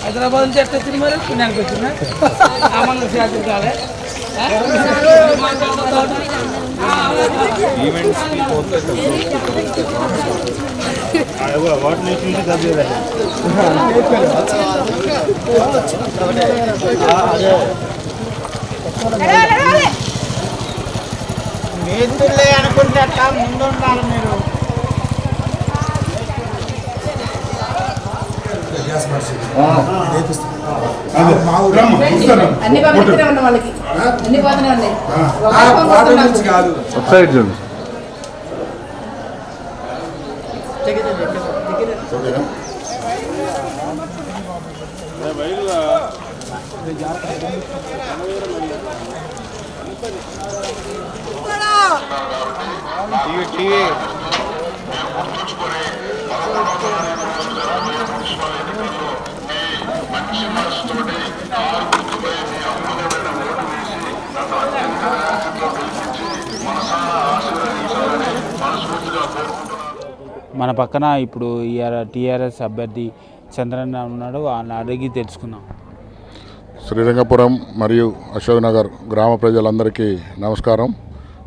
హైదరాబాద్ నుంచి ఎట్లా వచ్చింది మరి పుణ్యానికి వచ్చిందా సామాన్లు చేతులు కాలే మేతులే అనుకుంటే అట్లా ముందు ఉండాలి మీరు. అన్ని పంపిస్తూనే ఉన్నాం వాళ్ళకి, అన్ని పోతూనే ఉన్నాయి. మన పక్కన ఇప్పుడు టీఆర్ఎస్ అభ్యర్థి చంద్రన్న ఉన్నాడు, ఆయన అడిగి తెలుసుకుందాం. శ్రీరంగపురం మరియు అశోక్ నగర్ గ్రామ ప్రజలందరికీ నమస్కారం.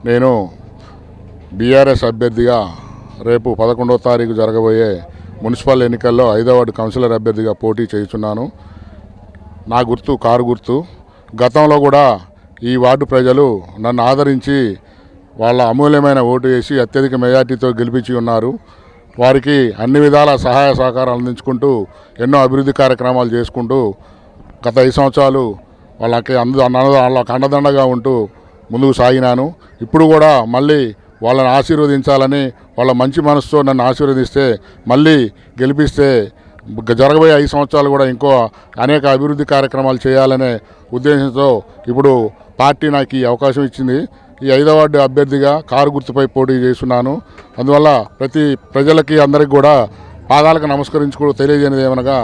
నేను బీఆర్ఎస్ అభ్యర్థిగా రేపు 11వ తారీఖు జరగబోయే మున్సిపల్ ఎన్నికల్లో 5వ వార్డు కౌన్సిలర్ అభ్యర్థిగా పోటీ చేస్తున్నాను. నా గుర్తు కారు గుర్తు. గతంలో కూడా ఈ వార్డు ప్రజలు నన్ను ఆదరించి వాళ్ళ అమూల్యమైన ఓటు వేసి అత్యధిక మెజార్టీతో గెలిపించి ఉన్నారు. వారికి అన్ని విధాల సహాయ సహకారాలు అందించుకుంటూ ఎన్నో అభివృద్ధి కార్యక్రమాలు చేసుకుంటూ గత 5 సంవత్సరాలు వాళ్ళకి వాళ్ళకి అండదండగా ఉంటూ ముందుకు సాగినాను. ఇప్పుడు కూడా మళ్ళీ వాళ్ళని ఆశీర్వదించాలని, వాళ్ళ మంచి మనసుతో నన్ను ఆశీర్వదిస్తే మళ్ళీ గెలిపిస్తే జరగబోయే 5 సంవత్సరాలు కూడా ఇంకో అనేక అభివృద్ధి కార్యక్రమాలు చేయాలనే ఉద్దేశంతో ఇప్పుడు పార్టీ నాకు ఈ అవకాశం ఇచ్చింది. ఈ 5వ వార్డు అభ్యర్థిగా కారు గుర్తుపై పోటీ చేస్తున్నాను. అందువల్ల ప్రతి ప్రజలకి అందరికీ కూడా పాదాలకు నమస్కరించుకో తెలియజేయనిది ఏమనగా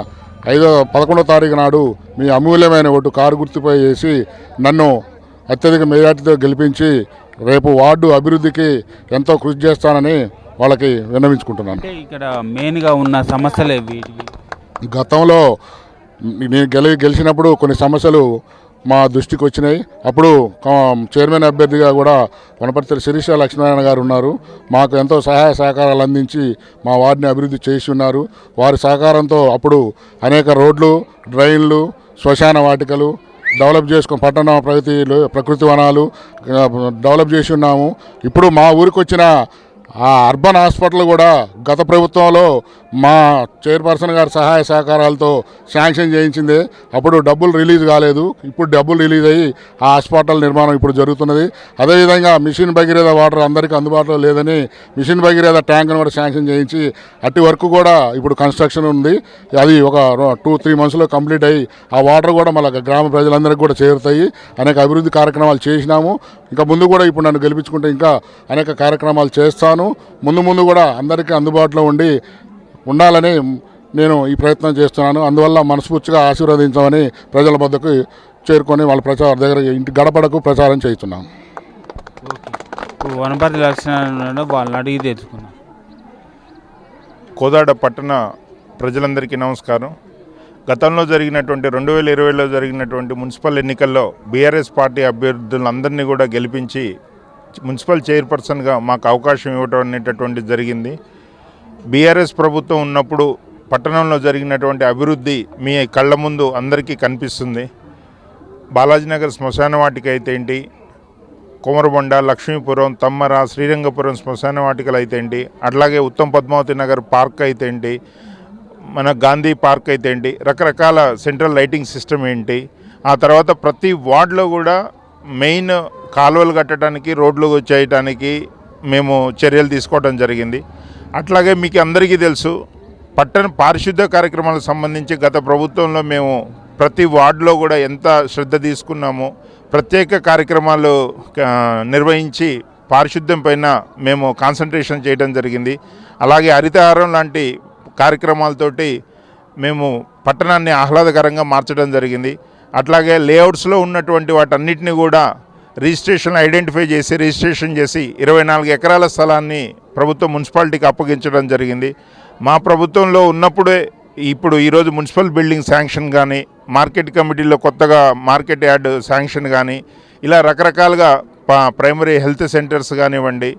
11వ తారీఖు నాడు మీ అమూల్యమైన ఓటు కారు గుర్తుపై వేసి నన్ను అత్యధిక మెజార్టీతో గెలిపించి రేపు వార్డు అభివృద్ధికి ఎంతో కృషి చేస్తానని వాళ్ళకి విన్నవించుకుంటున్నాను. ఇక్కడ మెయిన్గా ఉన్న సమస్యలే వీటివి. గతంలో నేను గెలిచినప్పుడు కొన్ని సమస్యలు మా దృష్టికి వచ్చినాయి. అప్పుడు చైర్మన్ అభ్యర్థిగా కూడా వనపర్తి శిరీష లక్ష్మీనారాయణ గారు ఉన్నారు. మాకు ఎంతో సహాయ సహకారాలు అందించి మా వార్డుని అభివృద్ధి చేసి ఉన్నారు. వారి సహకారంతో అప్పుడు అనేక రోడ్లు, డ్రైన్లు, శ్మశాన వాటికలు డెవలప్ చేసుకుని పట్టణ ప్రకృతి వనాలు డెవలప్ చేసి ఉన్నాము. ఇప్పుడు మా ఊరికి వచ్చిన ఆ అర్బన్ హాస్పిటల్ కూడా గత ప్రభుత్వంలో మా చైర్పర్సన్ గారి సహాయ సహకారాలతో శాంక్షన్ చేయించింది. అప్పుడు డబ్బులు రిలీజ్ కాలేదు, ఇప్పుడు డబ్బులు రిలీజ్ అయ్యి ఆ హాస్పిటల్ నిర్మాణం ఇప్పుడు జరుగుతున్నది. అదేవిధంగా మిషన్ భగీరథ వాటర్ అందరికీ అందుబాటులో లేదని మిషన్ భగీరథ ట్యాంక్ను కూడా శాంక్షన్ చేయించి అట్టి వరకు కూడా ఇప్పుడు కన్స్ట్రక్షన్ ఉంది. అది ఒక 2-3 మంత్స్లో కంప్లీట్ అయ్యి ఆ వాటర్ కూడా మన గ్రామ ప్రజలందరికీ కూడా చేరుతాయి. అనేక అభివృద్ధి కార్యక్రమాలు చేసినాము. ఇంకా ముందు కూడా ఇప్పుడు నన్ను గెలిపించుకుంటే ఇంకా అనేక కార్యక్రమాలు చేస్తాను. ముందు కూడా అందరికీ అందుబాటులో ఉండాలని నేను ఈ ప్రయత్నం చేస్తున్నాను. అందువల్ల మనస్ఫూర్తిగా ఆశీర్వదించమని ప్రజల వద్దకు చేరుకొని వాళ్ళ ప్రచారం దగ్గర ఇంటి గడపడకు ప్రచారం చేస్తున్నాను. వనపర్తి లక్షణాలను వాళ్ళని అడిగి తెచ్చుకున్నాను. కోదాడ పట్టణ ప్రజలందరికీ నమస్కారం. గతంలో జరిగినటువంటి 2020లో జరిగినటువంటి మున్సిపల్ ఎన్నికల్లో బీఆర్ఎస్ పార్టీ అభ్యర్థులందరినీ కూడా గెలిపించి మున్సిపల్ చైర్పర్సన్గా మాకు అవకాశం ఇవ్వడం అనేటటువంటి జరిగింది. బీఆర్ఎస్ ప్రభుత్వం ఉన్నప్పుడు పట్టణంలో జరిగినటువంటి అభివృద్ధి మీ కళ్ళ ముందు అందరికీ కనిపిస్తుంది. బాలాజీనగర్ శ్మశాన వాటిక అయితే ఏంటి, కుమరబొండ, లక్ష్మీపురం, తమ్మర, శ్రీరంగపురం శ్మశాన వాటికలు అయితే ఏంటి, అట్లాగే ఉత్తమ్ పద్మావతి నగర్ పార్క్ అయితే ఏంటి, మన గాంధీ పార్క్ అయితే ఏంటి, రకరకాల సెంట్రల్ లైటింగ్ సిస్టమ్ ఏంటి, ఆ తర్వాత ప్రతి వార్డులో కూడా మెయిన్ కాలువలు కట్టడానికి, రోడ్లు చేయడానికి మేము చర్యలు తీసుకోవడం జరిగింది. అట్లాగే మీకు అందరికీ తెలుసు పట్టణ పారిశుద్ధ కార్యక్రమాలకు సంబంధించి గత ప్రభుత్వంలో మేము ప్రతి వార్డులో కూడా ఎంత శ్రద్ధ తీసుకున్నామో ప్రత్యేక కార్యక్రమాలు నిర్వహించి పారిశుద్ధ్యం పైన మేము కాన్సన్ట్రేషన్ చేయడం జరిగింది. అలాగే హరితహారం లాంటి కార్యక్రమాలతోటి మేము పట్టణాన్ని ఆహ్లాదకరంగా మార్చడం జరిగింది. అట్లాగే లేఅవుట్స్లో ఉన్నటువంటి వాటన్నిటిని కూడా రిజిస్ట్రేషన్ ఐడెంటిఫై చేసి రిజిస్ట్రేషన్ చేసి 24 ఎకరాల స్థలాన్ని ప్రభుత్వం మున్సిపాలిటీకి అప్పగించడం జరిగింది. మా ప్రభుత్వంలో ఉన్నప్పుడే ఇప్పుడు ఈరోజు మున్సిపల్ బిల్డింగ్ శాంక్షన్ కానీ, మార్కెట్ కమిటీలో కొత్తగా మార్కెట్ యార్డ్ శాంక్షన్ కానీ, ఇలా రకరకాలుగా ప్రైమరీ హెల్త్ సెంటర్స్ కానివ్వండి,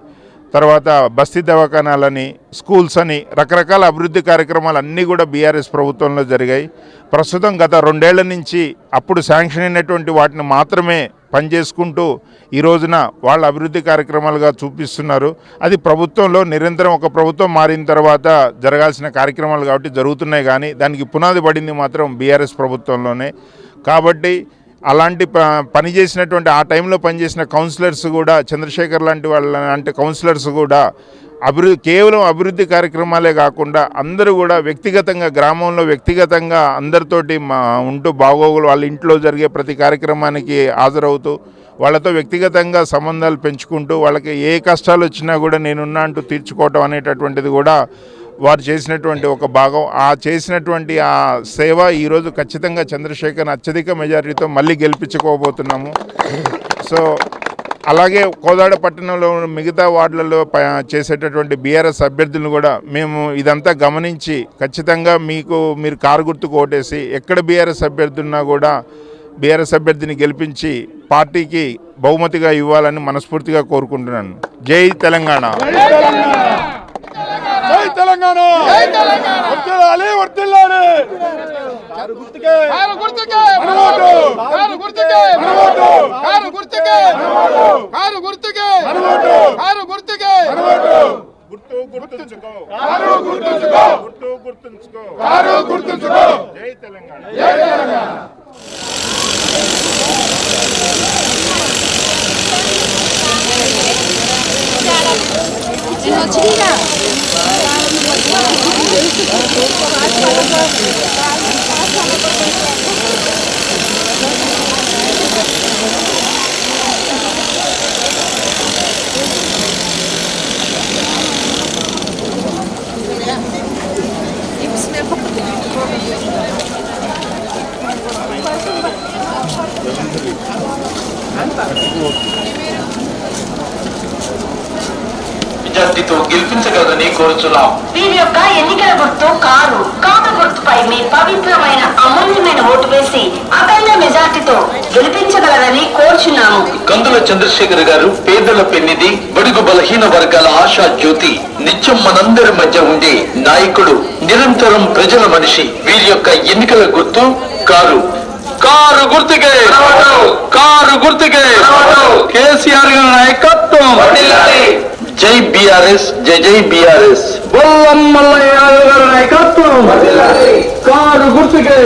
తర్వాత బస్తీ దవాఖానాలని, స్కూల్స్ అని రకరకాల అభివృద్ధి కార్యక్రమాలు అన్నీ కూడా బీఆర్ఎస్ ప్రభుత్వంలో జరిగాయి. ప్రస్తుతం గత 2 ఏళ్ల నుంచి అప్పుడు శాంక్షన్ అయినటువంటి వాటిని మాత్రమే పనిచేసుకుంటూ ఈ రోజున వాళ్ళ అభివృద్ధి కార్యక్రమాలుగా చూపిస్తున్నారు. అది ప్రభుత్వంలో నిరంతరం ఒక ప్రభుత్వం మారిన తర్వాత జరగాల్సిన కార్యక్రమాలు కాబట్టి జరుగుతున్నాయి, కానీ దానికి పునాది పడింది మాత్రం బీఆర్ఎస్ ప్రభుత్వంలోనే. కాబట్టి అలాంటి పని చేసినటువంటి ఆ టైంలో పనిచేసిన కౌన్సిలర్స్ కూడా, చంద్రశేఖర్ లాంటి వాళ్ళ లాంటి కౌన్సిలర్స్ కూడా కేవలం అభివృద్ధి కార్యక్రమాలే కాకుండా అందరూ కూడా వ్యక్తిగతంగా గ్రామంలో వ్యక్తిగతంగా అందరితోటి ఉంటూ బాగోగులు వాళ్ళ ఇంట్లో జరిగే ప్రతి కార్యక్రమానికి హాజరవుతూ వాళ్ళతో వ్యక్తిగతంగా సంబంధాలు పెంచుకుంటూ వాళ్ళకి ఏ కష్టాలు వచ్చినా కూడా నేనున్నా అంటూ తీర్చుకోవటం అనేటటువంటిది కూడా వారు చేసినటువంటి ఒక భాగం. ఆ చేసినటువంటి ఆ సేవ ఈరోజు ఖచ్చితంగా చంద్రశేఖర్ అత్యధిక మెజారిటీతో మళ్ళీ గెలిపించుకోబోతున్నాము. సో అలాగే కోదాడ పట్టణంలో మిగతా వార్డులలో చేసేటటువంటి బీఆర్ఎస్ అభ్యర్థులను కూడా మేము ఇదంతా గమనించి ఖచ్చితంగా మీరు కారు గుర్తుకు ఓటేసి ఎక్కడ బీఆర్ఎస్ అభ్యర్థి ఉన్నా కూడా బీఆర్ఎస్ అభ్యర్థిని గెలిపించి పార్టీకి బహుమతిగా ఇవ్వాలని మనస్ఫూర్తిగా కోరుకుంటున్నాను. జై తెలంగాణ. జై తెలంగాణ. వర్ధిల్లాలి, వర్ధిల్లాలి. కారు గుర్తుకే మనోటు. కారు గుర్తుకే మనోటు. కారు గుర్తుకే మనోటు. కారు గుర్తుకే మనోటు. కారు గుర్తుకే మనోటు. గుర్తు గుర్తుంచుకో. కారు గుర్తుంచుకో. గుర్తు గుర్తుంచుకో. కారు గుర్తుంచుకో. జై తెలంగాణ. జై తెలంగాణ. మెజార్టీతో గెలిపించగలదని కోరుచున్నాం. వీరి యొక్క ఎన్నికల గుర్తు కారు. కారు గుర్తుపై మీ పవిత్రమైన అమూల్యమైన ఓటు వేసి అఖండ మెజార్టీతో గెలిపించగలరని కోరుచున్నాము. కందుల చంద్రశేఖర్ గారు పేదల పెన్నిధి, బడుగు బలహీన వర్గాల ఆశా జ్యోతి, నిత్యం మనందరి మధ్య ఉండే నాయకుడు, నిరంతరం ప్రజల మనిషి. వీరి యొక్క ఎన్నికల గుర్తు కారు. కారు గుర్తుకే. కారు గుర్తుకే. కేసీఆర్ గారి నాయకత్వం. జై బీఆర్ఎస్. జై జై బీఆర్ఎస్. బొల్లమల్లయ్య గారి నాయకత్వం. కారు గుర్తుకే.